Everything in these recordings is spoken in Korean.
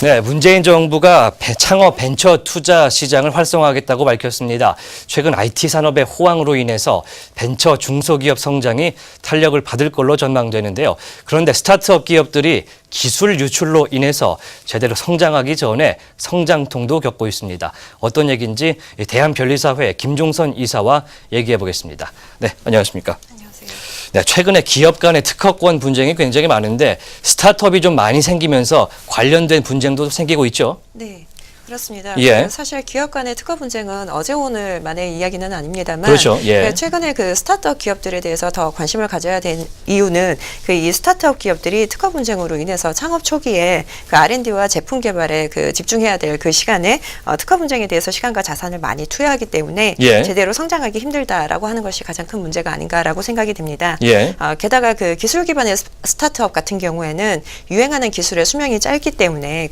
네, 문재인 정부가 창업 벤처 투자 시장을 활성화하겠다고 밝혔습니다. 최근 IT 산업의 호황으로 인해서 벤처 중소기업 성장이 탄력을 받을 걸로 전망되는데요. 그런데 스타트업 기업들이 기술 유출로 인해서 제대로 성장하기 전에 성장통도 겪고 있습니다. 어떤 얘기인지 대한변리사회 김종선 이사와 얘기해 보겠습니다. 네, 안녕하십니까? 네, 최근에 기업 간의 특허권 분쟁이 굉장히 많은데 스타트업이 좀 많이 생기면서 관련된 분쟁도 생기고 있죠? 네. 그렇습니다. 예. 사실 기업 간의 특허 분쟁은 어제 오늘만의 이야기는 아닙니다만, 그렇죠. 예. 최근에 그 스타트업 기업들에 대해서 더 관심을 가져야 된 이유는 이 스타트업 기업들이 특허 분쟁으로 인해서 창업 초기에 그 R&D와 제품 개발에 집중해야 될 그 시간에 특허 분쟁에 대해서 시간과 자산을 많이 투여하기 때문에 예. 제대로 성장하기 힘들다라고 하는 것이 가장 큰 문제가 아닌가라고 생각이 됩니다. 예. 게다가 그 기술 기반의 스타트업 같은 경우에는 유행하는 기술의 수명이 짧기 때문에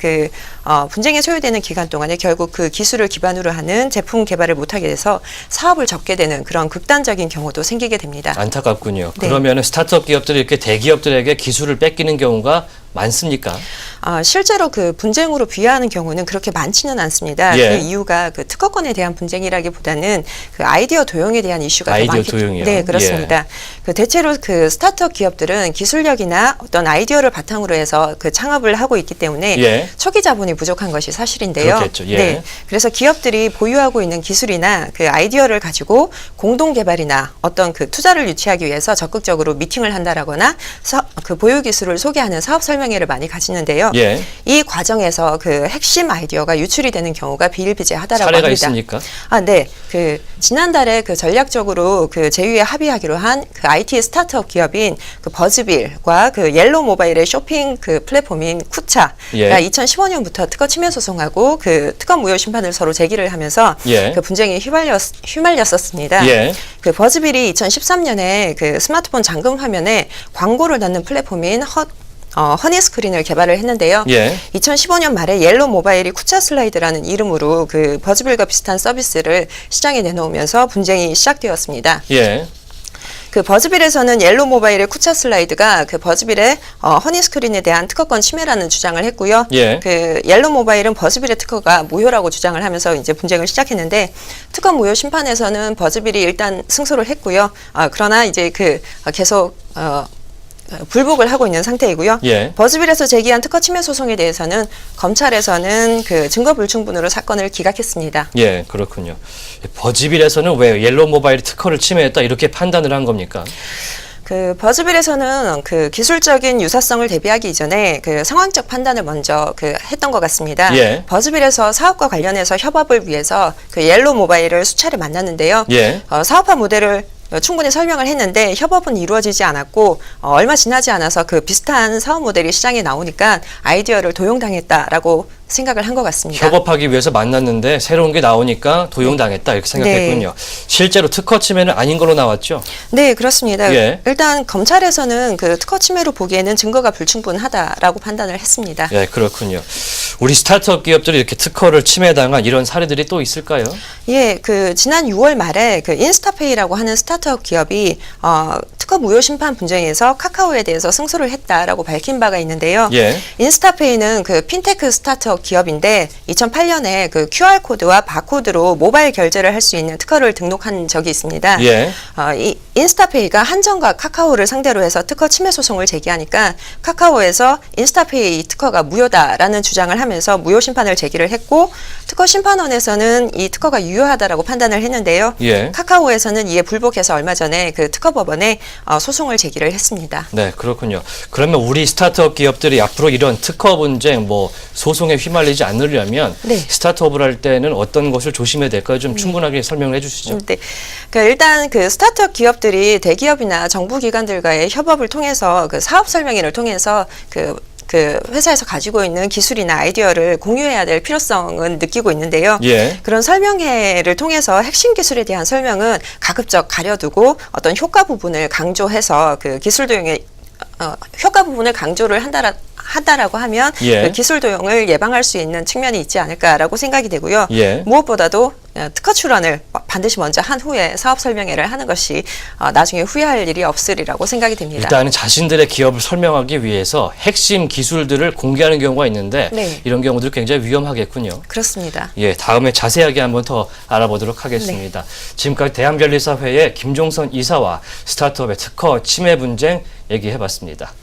분쟁에 소요되는 기간 동안에 결국 그 기술을 기반으로 하는 제품 개발을 못하게 돼서 사업을 접게 되는 그런 극단적인 경우도 생기게 됩니다. 안타깝군요. 네. 그러면 스타트업 기업들이 이렇게 대기업들에게 기술을 뺏기는 경우가 많습니까? 실제로 그 분쟁으로 비화하는 경우는 그렇게 많지는 않습니다. 예. 그 이유가 그 특허권에 대한 분쟁이라기보다는 그 아이디어 도용에 대한 이슈가 더 많기 도용이요? 네, 그렇습니다. 그 대체로 그 스타트업 기업들은 기술력이나 어떤 아이디어를 바탕으로 해서 그 창업을 하고 있기 때문에 예. 초기 자본이 부족한 것이 사실인데요. 그렇겠죠. 예. 네, 그래서 기업들이 보유하고 있는 기술이나 그 아이디어를 가지고 공동 개발이나 어떤 그 투자를 유치하기 위해서 적극적으로 미팅을 한다라거나 그 보유 기술을 소개하는 사업 설명회를 많이 가지는데요. 예. 이 과정에서 그 핵심 아이디어가 유출이 되는 경우가 비일비재하다라고 사례가 합니다. 있습니까? 네. 그 지난달에 그 전략적으로 그 제휴에 합의하기로 한 그 IT 스타트업 기업인 그 버즈빌과 그 옐로우 모바일의 쇼핑 그 플랫폼인 쿠차가 예. 2015년부터 특허 침해 소송하고 그 특허 무효 심판을 서로 제기를 하면서 예. 그 분쟁에 휘말렸었습니다. 예. 그 버즈빌이 2013년에 그 스마트폰 잠금 화면에 광고를 넣는 플랫폼인 허니 스크린을 개발을 했는데요. 예. 2015년 말에 옐로우 모바일이 쿠차 슬라이드라는 이름으로 그 버즈빌과 비슷한 서비스를 시장에 내놓으면서 분쟁이 시작되었습니다. 예. 그 버즈빌에서는 옐로우 모바일의 쿠차 슬라이드가 그 버즈빌의 허니 스크린에 대한 특허권 침해라는 주장을 했고요. 예. 그 옐로우 모바일은 버즈빌의 특허가 무효라고 주장을 하면서 이제 분쟁을 시작했는데 특허 무효 심판에서는 버즈빌이 일단 승소를 했고요. 그러나 이제 계속 불복을 하고 있는 상태이고요. 예. 버즈빌에서 제기한 특허 침해 소송에 대해서는 검찰에서는 그 증거 불충분으로 사건을 기각했습니다. 예, 그렇군요. 버즈빌에서는 왜 옐로우 모바일 특허를 침해했다 이렇게 판단을 한 겁니까? 그 버즈빌에서는 그 기술적인 유사성을 대비하기 이전에 그 상황적 판단을 먼저 했던 것 같습니다. 예. 버즈빌에서 사업과 관련해서 협업을 위해서 그 옐로우 모바일을 수차례 만났는데요. 예. 사업화 모델을 충분히 설명을 했는데 협업은 이루어지지 않았고 얼마 지나지 않아서 그 비슷한 사업 모델이 시장에 나오니까 아이디어를 도용당했다라고 생각을 한 것 같습니다. 협업하기 위해서 만났는데 새로운 게 나오니까 도용당했다 이렇게 생각했군요. 네. 실제로 특허 침해는 아닌 걸로 나왔죠? 네, 그렇습니다. 예. 일단 검찰에서는 그 특허 침해로 보기에는 증거가 불충분하다라고 판단을 했습니다. 예, 그렇군요. 우리 스타트업 기업들이 이렇게 특허를 침해당한 이런 사례들이 또 있을까요? 예, 그 지난 6월 말에 그 인스타페이라고 하는 스타트업 기업이 특허 무효 심판 분쟁에서 카카오에 대해서 승소를 했다라고 밝힌 바가 있는데요. 예. 인스타페이는 그 핀테크 스타트업 기업인데 2008년에 그 QR 코드와 바코드로 모바일 결제를 할 수 있는 특허를 등록한 적이 있습니다. 예. 이 인스타페이가 한전과 카카오를 상대로 해서 특허 침해 소송을 제기하니까 카카오에서 인스타페이 특허가 무효다라는 주장을 하면서 무효 심판을 제기를 했고 특허 심판원에서는 이 특허가 유효하다라고 판단을 했는데요. 예. 카카오에서는 이에 불복해서 얼마 전에 그 특허법원에 소송을 제기를 했습니다. 네, 그렇군요. 그러면 우리 스타트업 기업들이 앞으로 이런 특허 분쟁, 소송에 휘말리지 않으려면 네. 스타트업을 할 때는 어떤 것을 조심해야 될까요? 좀 충분하게 설명을 해주시죠. 네. 그러니까 일단 그 스타트업 기업들이 대기업이나 정부 기관들과의 협업을 통해서 그 사업 설명회를 통해서 그 회사에서 가지고 있는 기술이나 아이디어를 공유해야 될 필요성은 느끼고 있는데요. 예. 그런 설명회를 통해서 핵심 기술에 대한 설명은 가급적 가려두고 어떤 효과 부분을 강조해서 그 기술 도용의 효과 부분을 강조를 하다라고 하면 예. 그 기술 도용을 예방할 수 있는 측면이 있지 않을까라고 생각이 되고요. 예. 무엇보다도 특허 출원을 반드시 먼저 한 후에 사업 설명회를 하는 것이 나중에 후회할 일이 없으리라고 생각이 됩니다. 일단은 자신들의 기업을 설명하기 위해서 핵심 기술들을 공개하는 경우가 있는데 네. 이런 경우들 굉장히 위험하겠군요. 그렇습니다. 예, 다음에 자세하게 한번 더 알아보도록 하겠습니다. 지금까지 대한변리사회의 김종선 이사와 스타트업의 특허 침해 분쟁 얘기해봤습니다.